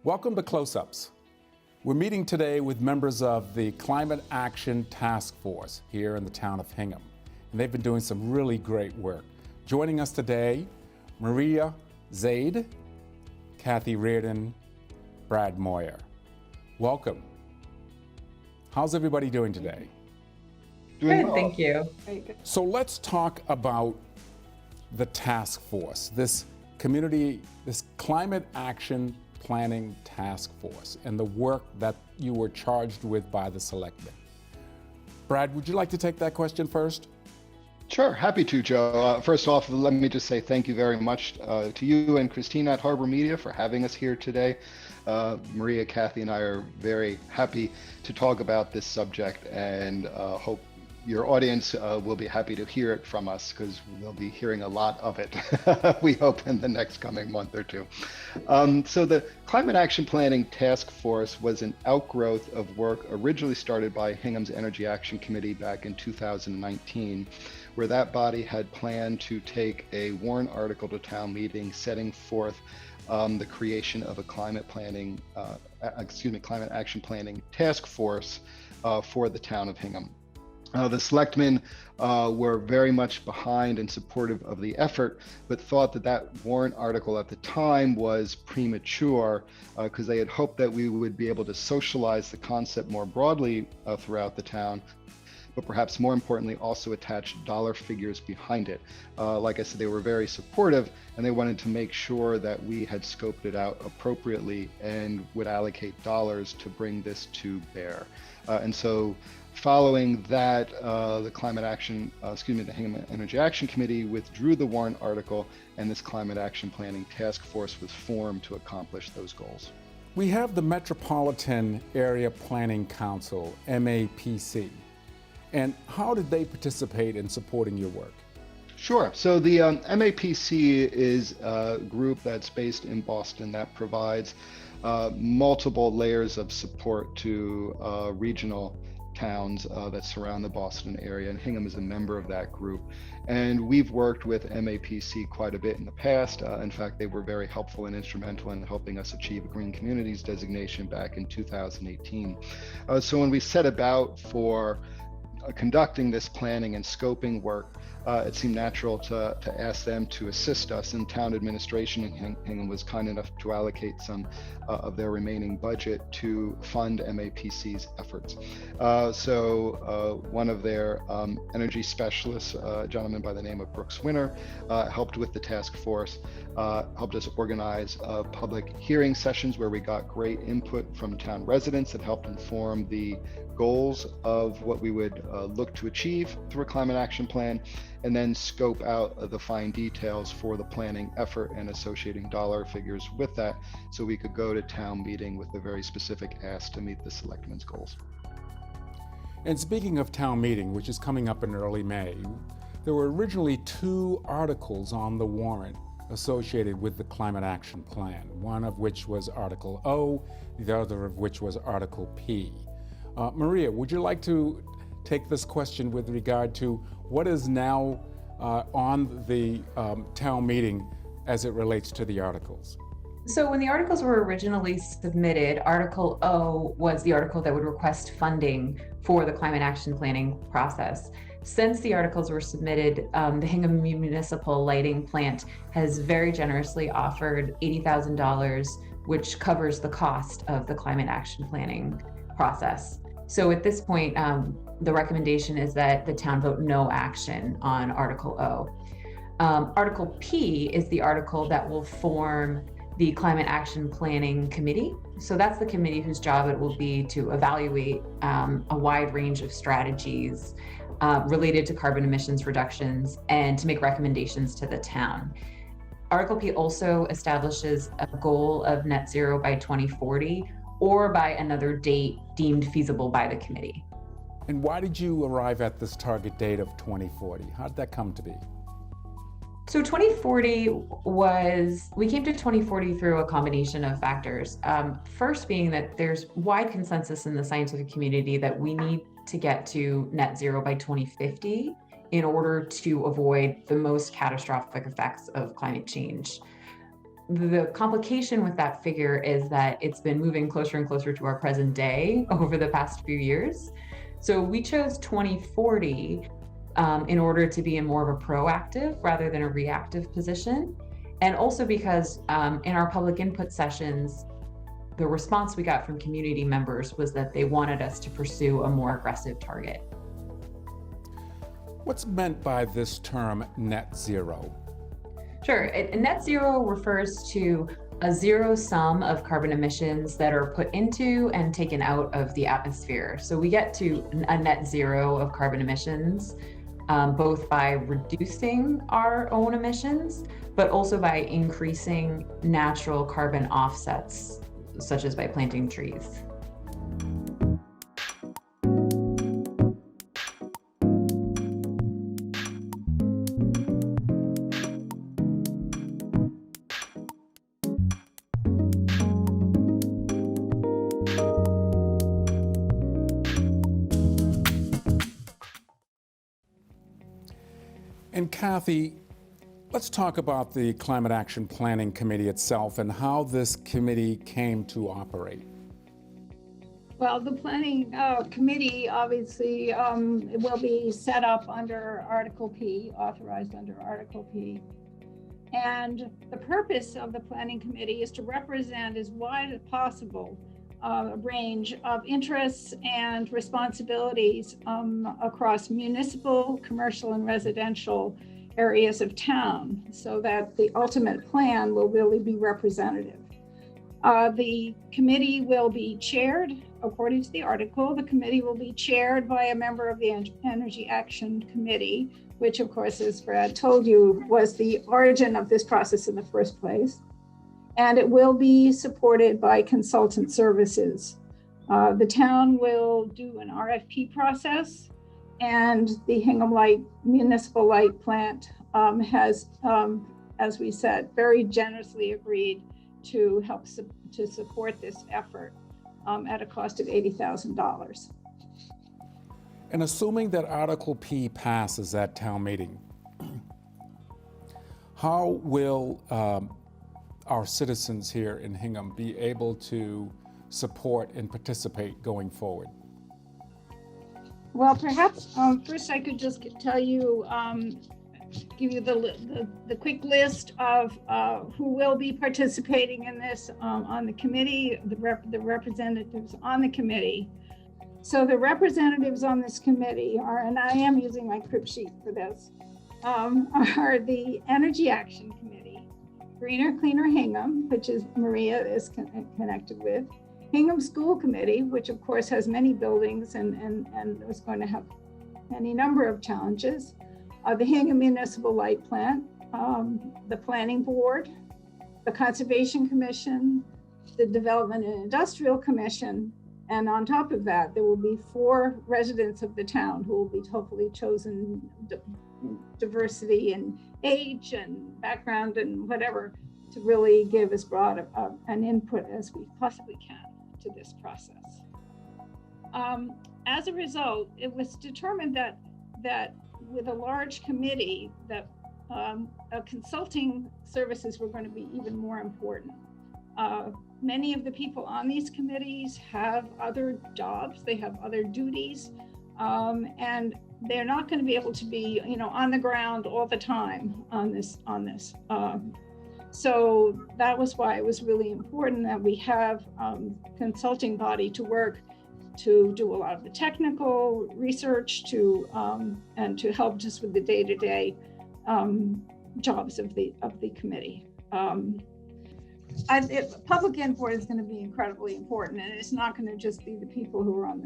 Welcome to Close-Ups. We're meeting today with members of the Climate Action Task Force here in the town of Hingham, and they've been doing some really great work. Joining us today, Maria Zade, Kathy Reardon, Brad Moyer. Welcome. How's everybody doing today? Doing well. Thank you. Very good. So let's talk about the task force, this Climate Action Planning Task Force, and the work that you were charged with by the selectmen. Brad, would you like to take that question first? Sure, happy to, Joe. First off, let me just say thank you very much to you and Christina at Harbor Media for having us here today. Maria, Kathy, and I are very happy to talk about this subject, and hope your audience will be happy to hear it from us, because we'll be hearing a lot of it, we hope, in the next coming month or two. So the Climate Action Planning Task Force was an outgrowth of work originally started by Hingham's Energy Action Committee back in 2019, where that body had planned to take a warrant article to town meeting setting forth the creation of a climate action planning task force for the town of Hingham. The selectmen were very much behind and supportive of the effort, but thought that that warrant article at the time was premature, because they had hoped that we would be able to socialize the concept more broadly throughout the town, but perhaps more importantly, also attach dollar figures behind it. Like I said, they were very supportive, and they wanted to make sure that we had scoped it out appropriately and would allocate dollars to bring this to bear. And so following that, the Hingham Energy Action Committee withdrew the warrant article, and this Climate Action Planning Task Force was formed to accomplish those goals. We have the Metropolitan Area Planning Council, MAPC. And how did they participate in supporting your work? Sure. So the MAPC is a group that's based in Boston that provides multiple layers of support to regional towns that surround the Boston area, and Hingham is a member of that group. And we've worked with MAPC quite a bit in the past. In fact, they were very helpful and instrumental in helping us achieve a Green Communities designation back in 2018. So when we set about for conducting this planning and scoping work, it seemed natural to ask them to assist us, and town administration in Hingham was kind enough to allocate some of their remaining budget to fund MAPC's efforts. So one of their energy specialists, a gentleman by the name of Brooks Winter, helped with the task force, helped us organize public hearing sessions where we got great input from town residents that helped inform the goals of what we would look to achieve through a climate action plan, and then scope out the fine details for the planning effort and associating dollar figures with that, so we could go to town meeting with a very specific ask to meet the selectmen's goals. And speaking of town meeting, which is coming up in early May, there were originally 2 articles on the warrant associated with the Climate Action Plan, one of which was Article O, the other of which was Article P. Maria, would you like to take this question with regard to what is now on the town meeting as it relates to the articles? So when the articles were originally submitted, Article O was the article that would request funding for the climate action planning process. Since the articles were submitted, the Hingham Municipal Lighting Plant has very generously offered $80,000, which covers the cost of the climate action planning process. So at this point, the recommendation is that the town vote no action on Article O. Article P is the article that will form the Climate Action Planning Committee. So that's the committee whose job it will be to evaluate a wide range of strategies related to carbon emissions reductions and to make recommendations to the town. Article P also establishes a goal of net zero by 2040 or by another date deemed feasible by the committee. And why did you arrive at this target date of 2040? How did that come to be? So we came to 2040 through a combination of factors. First being that there's wide consensus in the scientific community that we need to get to net zero by 2050 in order to avoid the most catastrophic effects of climate change. The complication with that figure is that it's been moving closer and closer to our present day over the past few years. So we chose 2040 in order to be in more of a proactive rather than a reactive position. And also because in our public input sessions, the response we got from community members was that they wanted us to pursue a more aggressive target. What's meant by this term net zero? Sure. Net zero refers to a zero sum of carbon emissions that are put into and taken out of the atmosphere. So we get to a net zero of carbon emissions, both by reducing our own emissions, but also by increasing natural carbon offsets, such as by planting trees. And Kathy, let's talk about the Climate Action Planning Committee itself and how this committee came to operate. Well, the planning committee obviously will be set up under Article P, authorized under Article P. And the purpose of the planning committee is to represent as wide as possible a range of interests and responsibilities across municipal, commercial, and residential areas of town, so that the ultimate plan will really be representative. The committee will be chaired, according to the article, the committee will be chaired by a member of the Energy Action Committee, which of course, as Brad told you, was the origin of this process in the first place. And it will be supported by consultant services. The town will do an RFP process, and the Hingham Light Municipal Light Plant has, as we said, very generously agreed to help to support this effort at a cost of $80,000. And assuming that Article P passes at town meeting, how will our citizens here in Hingham be able to support and participate going forward? Well, perhaps first I could just tell you, give you the quick list of who will be participating in this on the committee, the representatives on the committee. So the representatives on this committee are, and I am using my crib sheet for this, are the Energy Action Committee, Greener, Cleaner Hingham, which is Maria is connected with, Hingham School Committee, which of course has many buildings and is going to have any number of challenges, the Hingham Municipal Light Plant, the Planning Board, the Conservation Commission, the Development and Industrial Commission, and on top of that, there will be 4 residents of the town who will be hopefully chosen, diversity in age and background and whatever, to really give as broad an input as we possibly can to this process. As a result, it was determined that with a large committee, that consulting services were going to be even more important. Many of the people on these committees have other jobs, they have other duties, and they're not going to be able to be, on the ground all the time on this. So that was why it was really important that we have consulting body to work to do a lot of the technical research and to help just with the day-to-day jobs of the committee. Public input is going to be incredibly important, and it's not going to just be the people who are on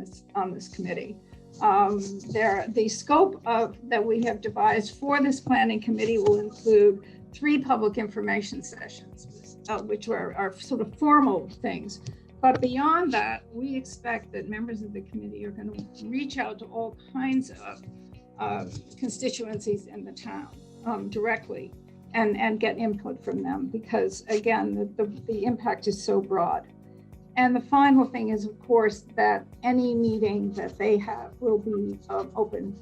this committee. The scope that we have devised for this planning committee will include 3 public information sessions, which are sort of formal things. But beyond that, we expect that members of the committee are going to reach out to all kinds of constituencies in the town directly and get input from them, because again, the impact is so broad. And the final thing is, of course, that any meeting that they have will be open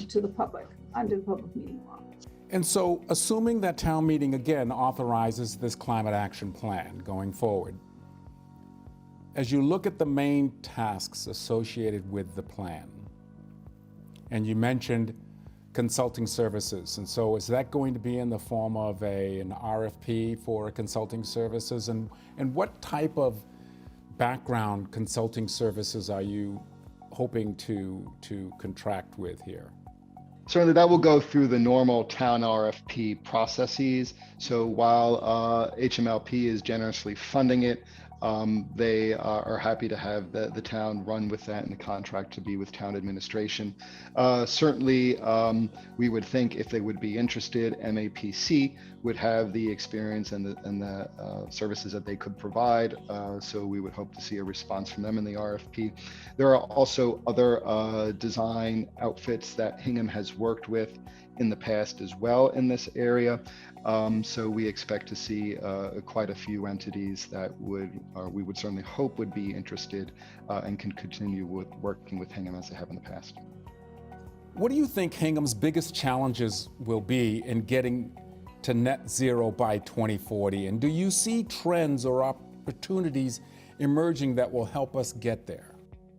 to the public under the public meeting law. And so, assuming that town meeting again authorizes this climate action plan going forward, as you look at the main tasks associated with the plan, and you mentioned consulting services, and so is that going to be in the form of an RFP for consulting services? And what type of background consulting services are you hoping to contract with here? Certainly, that will go through the normal town RFP processes. So while HMLP is generously funding it, they are happy to have the town run with that, and the contract to be with town administration. Certainly, we would think if they would be interested, MAPC would have the experience and the services that they could provide. So we would hope to see a response from them in the RFP. There are also other design outfits that Hingham has worked with in the past as well in this area. So we expect to see quite a few entities that we would certainly hope would be interested and can continue with working with Hingham as they have in the past. What do you think Hingham's biggest challenges will be in getting to net zero by 2040? And do you see trends or opportunities emerging that will help us get there?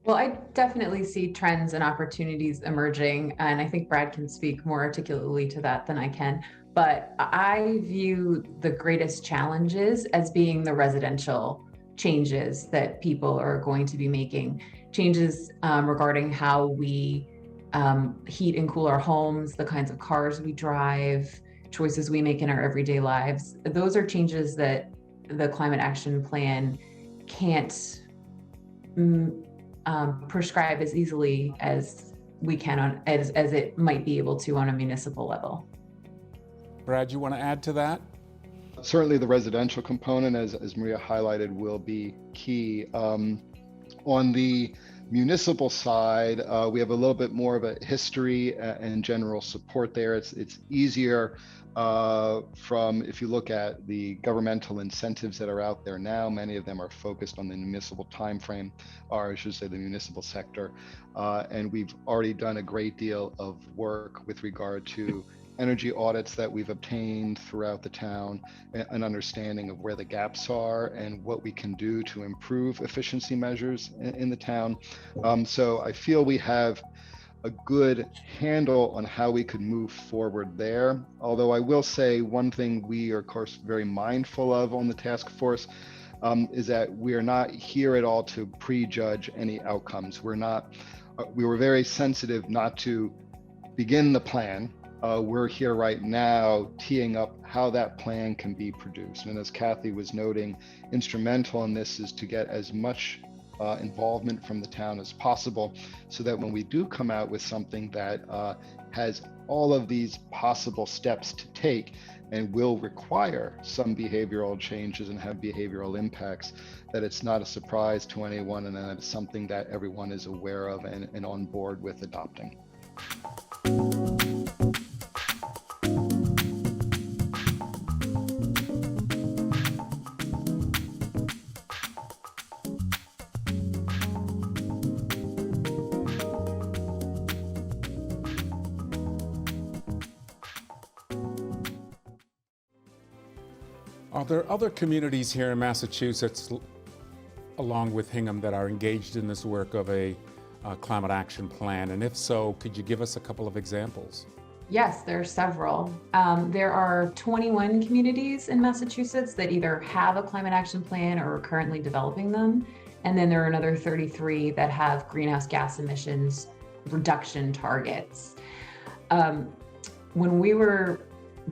Well, I definitely see trends and opportunities emerging, and I think Brad can speak more articulately to that than I can. But I view the greatest challenges as being the residential changes that people are going to be making. Changes regarding how we heat and cool our homes, the kinds of cars we drive, choices we make in our everyday lives. Those are changes that the Climate Action Plan can't prescribe as easily as we can as it might be able to on a municipal level. Brad, you want to add to that? Certainly the residential component, as Maria highlighted, will be key. On the municipal side, we have a little bit more of a history and general support there. It's easier if you look at the governmental incentives that are out there now. Many of them are focused on the municipal timeframe, or I should say the municipal sector. And we've already done a great deal of work with regard to energy audits that we've obtained throughout the town, an understanding of where the gaps are and what we can do to improve efficiency measures in the town. So I feel we have a good handle on how we could move forward there. Although I will say one thing we are, of course, very mindful of on the task force is that we are not here at all to prejudge any outcomes. We were very sensitive not to begin the plan. We're here right now teeing up how that plan can be produced. And as Kathy was noting, instrumental in this is to get as much involvement from the town as possible, so that when we do come out with something that has all of these possible steps to take and will require some behavioral changes and have behavioral impacts, that it's not a surprise to anyone, and that it's something that everyone is aware of and on board with adopting. Are there other communities here in Massachusetts, along with Hingham, that are engaged in this work of a climate action plan? And if so, could you give us a couple of examples? Yes, there are several. There are 21 communities in Massachusetts that either have a climate action plan or are currently developing them. And then there are another 33 that have greenhouse gas emissions reduction targets. When we were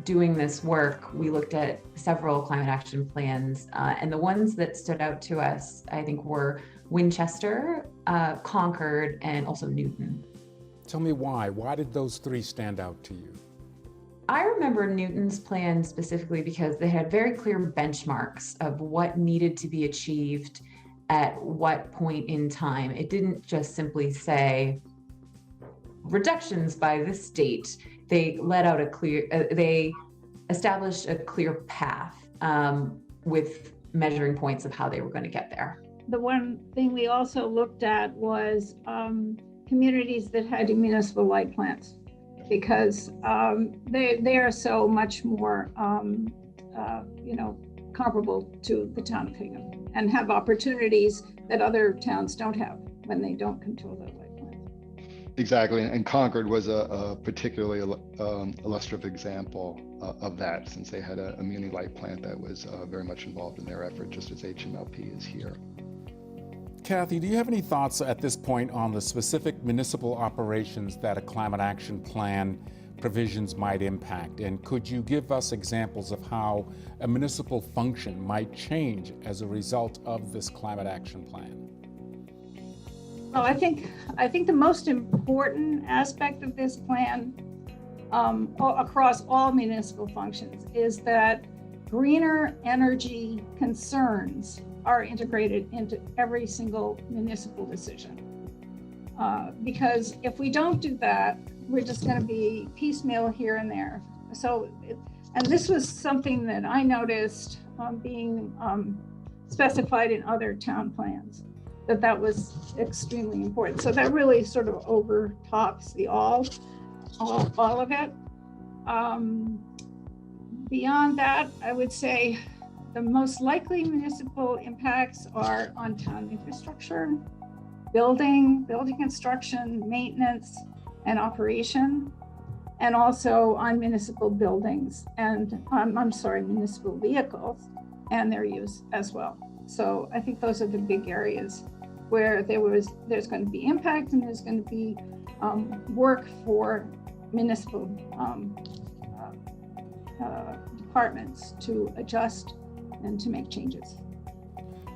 doing this work, we looked at several climate action plans, and the ones that stood out to us, I think, were Winchester, Concord, and also Newton. Tell me why. Why did those three stand out to you? I remember Newton's plan specifically because they had very clear benchmarks of what needed to be achieved at what point in time. It didn't just simply say reductions by this date. They let out a clear, they established a clear path with measuring points of how they were going to get there. The one thing we also looked at was communities that had municipal light plants, because they are so much more, comparable to the town of Hingham and have opportunities that other towns don't have when they don't control their light plants. Exactly, and Concord was a particularly illustrative example of that, since they had a muni light plant that was very much involved in their effort, just as HMLP is here. Kathy, do you have any thoughts at this point on the specific municipal operations that a climate action plan provisions might impact? And could you give us examples of how a municipal function might change as a result of this climate action plan? Well, I think the most important aspect of this plan across all municipal functions is that greener energy concerns are integrated into every single municipal decision. Because if we don't do that, we're just going to be piecemeal here and there. And this was something that I noticed being specified in other town plans, that was extremely important. So that really sort of overtops the all of it. Beyond that, I would say the most likely municipal impacts are on town infrastructure, building construction, maintenance, and operation, and also on municipal buildings and municipal vehicles and their use as well. So I think those are the big areas where there's going to be impact, and there's going to be work for municipal departments to adjust and to make changes.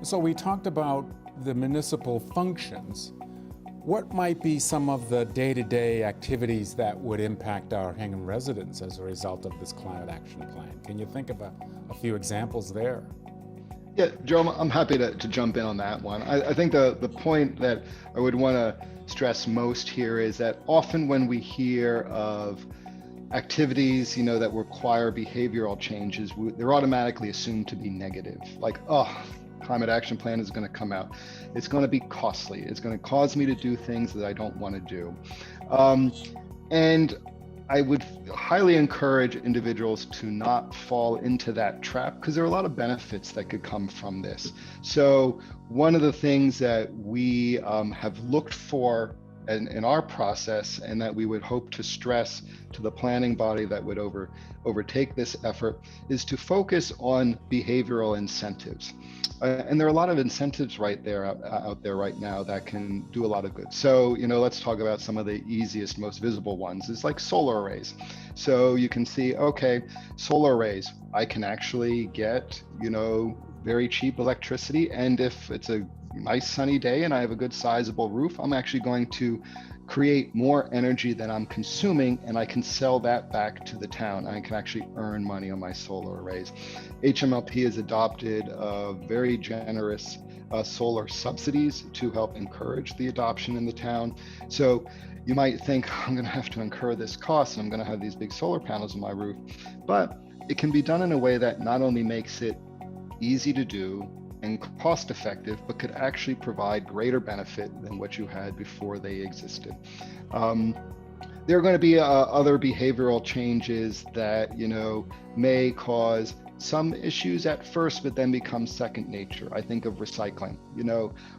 So we talked about the municipal functions. What might be some of the day-to-day activities that would impact our Hingham residents as a result of this climate action plan? Can you think of a few examples there? Yeah, Joe, I'm happy to jump in on that one. I think the point that I would want to stress most here is that often when we hear of activities, that require behavioral changes, they're automatically assumed to be negative. Like, oh, climate action plan is going to come out. It's going to be costly. It's going to cause me to do things that I don't want to do. And I would highly encourage individuals to not fall into that trap, because there are a lot of benefits that could come from this. So one of the things that we have looked for in our process, and that we would hope to stress to the planning body that would overtake this effort, is to focus on behavioral incentives. And there are a lot of incentives out there right now that can do a lot of good. So, let's talk about some of the easiest, most visible ones. It's like solar arrays. So you can see, okay, solar arrays, I can actually get, very cheap electricity. And if it's a nice sunny day and I have a good sizable roof, I'm actually going to create more energy than I'm consuming, and I can sell that back to the town. I can actually earn money on my solar arrays. HMLP has adopted very generous solar subsidies to help encourage the adoption in the town. So you might think, I'm going to have to incur this cost, and I'm going to have these big solar panels on my roof. But it can be done in a way that not only makes it easy to do and cost effective, but could actually provide greater benefit than what you had before they existed. There are going to be other behavioral changes that, may cause some issues at first, but then become second nature. I think of recycling.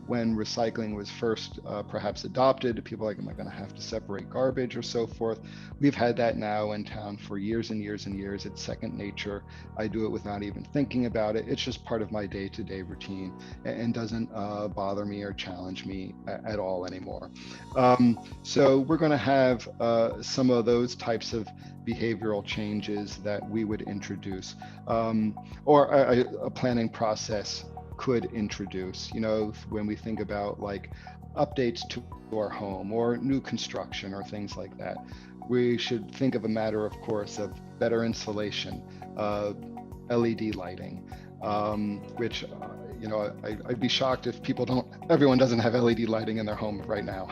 When recycling was first perhaps adopted, people are like, am I going to have to separate garbage or so forth? We've had that now in town for years and years and years. It's second nature. I do it without even thinking about it. It's just part of my day-to-day routine and doesn't bother me or challenge me at all anymore. So we're going to have some of those types of behavioral changes that we would introduce, or a planning process could introduce, when we think about like updates to our home or new construction or things like that. We should think of a matter, of course, of better insulation, LED lighting, which, I'd be shocked if everyone doesn't have LED lighting in their home right now,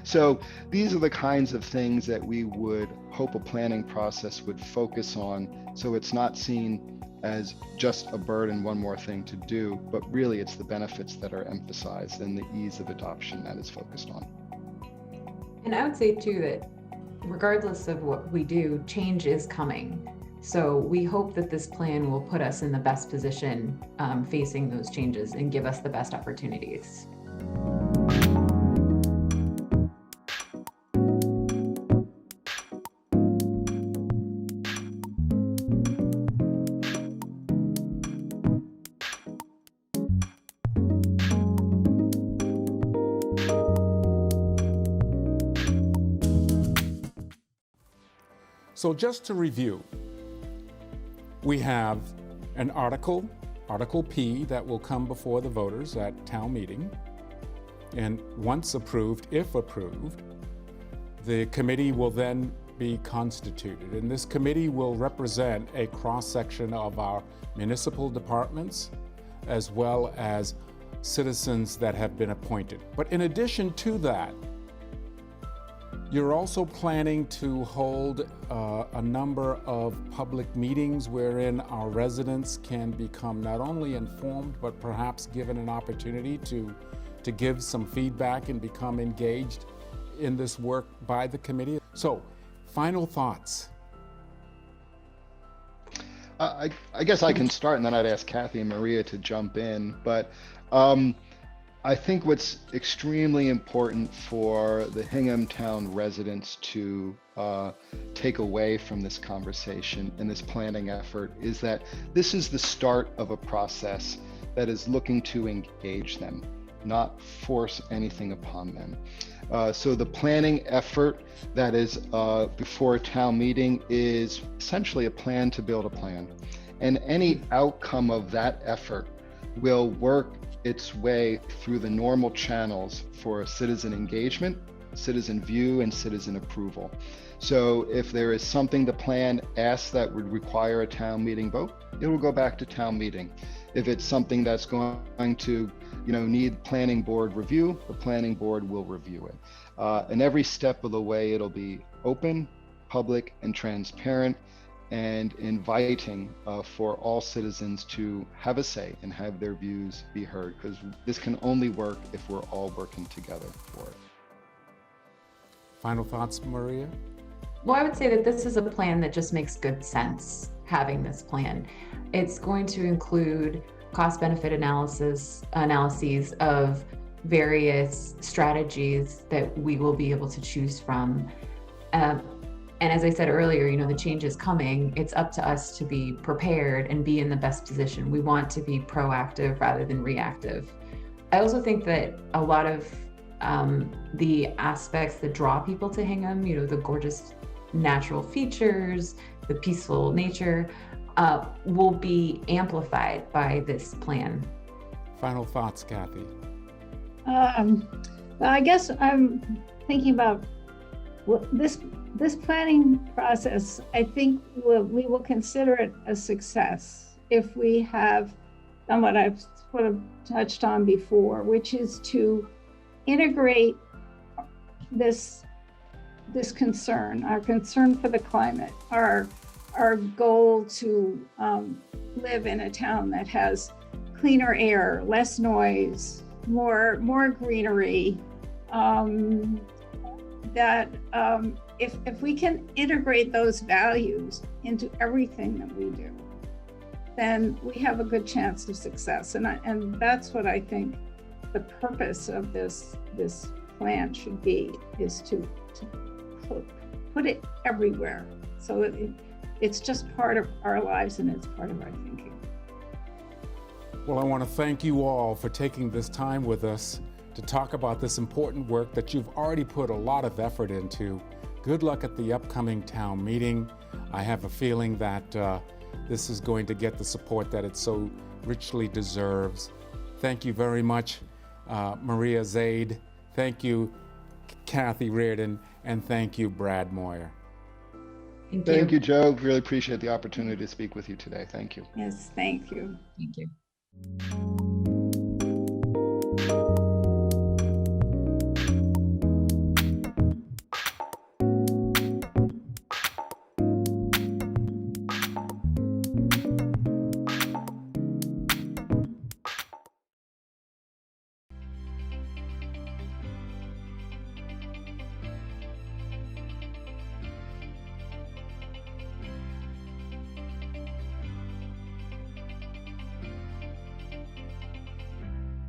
So these are the kinds of things that we would hope a planning process would focus on, so it's not seen as just a burden, one more thing to do, but really it's the benefits that are emphasized and the ease of adoption that is focused on. And I would say too that regardless of what we do, change is coming. So we hope that this plan will put us in the best position facing those changes and give us the best opportunities. So just to review, we have an article, Article P, that will come before the voters at town meeting. And once approved, if approved, the committee will then be constituted. And this committee will represent a cross-section of our municipal departments, as well as citizens that have been appointed. But in addition to that, you're also planning to hold a number of public meetings wherein our residents can become not only informed, but perhaps given an opportunity to give some feedback and become engaged in this work by the committee. So, final thoughts. I guess I can start, and then I'd ask Kathy and Maria to jump in. But I think what's extremely important for the Hinghamtown residents to take away from this conversation and this planning effort is that this is the start of a process that is looking to engage them, not force anything upon them. So the planning effort that is before a town meeting is essentially a plan to build a plan. And any outcome of that effort will work its way through the normal channels for citizen engagement, citizen view, and citizen approval. So if there is something the plan asks that would require a town meeting vote, it will go back to town meeting. If it's something that's going to need planning board review, the planning board will review it. And every step of the way, it'll be open, public, and transparent, and inviting for all citizens to have a say and have their views be heard, because this can only work if we're all working together for it. Final thoughts, Maria? Well, I would say that this is a plan that just makes good sense, having this plan. It's going to include cost-benefit analyses of various strategies that we will be able to choose from. And as I said earlier, the change is coming. It's up to us to be prepared and be in the best position. We want to be proactive rather than reactive. I also think that a lot of the aspects that draw people to Hingham, the gorgeous natural features, the peaceful nature, will be amplified by this plan. Final thoughts, Kathy? Well, I guess I'm thinking about this planning process. I think we will consider it a success if we have done what I've sort of touched on before, which is to integrate this concern, our concern for the climate, our goal to live in a town that has cleaner air, less noise, more greenery, if we can integrate those values into everything that we do, then we have a good chance of success. And that's what I think the purpose of this plan should be, is to put it everywhere, so that it's just part of our lives and it's part of our thinking. Well, I want to thank you all for taking this time with us to talk about this important work that you've already put a lot of effort into. Good luck at the upcoming town meeting. I have a feeling that this is going to get the support that it so richly deserves. Thank you very much, Maria Zade. Thank you, Kathy Reardon, and thank you, Brad Moyer. Thank you, Joe. Really appreciate the opportunity to speak with you today. Thank you. Yes, thank you. Thank you.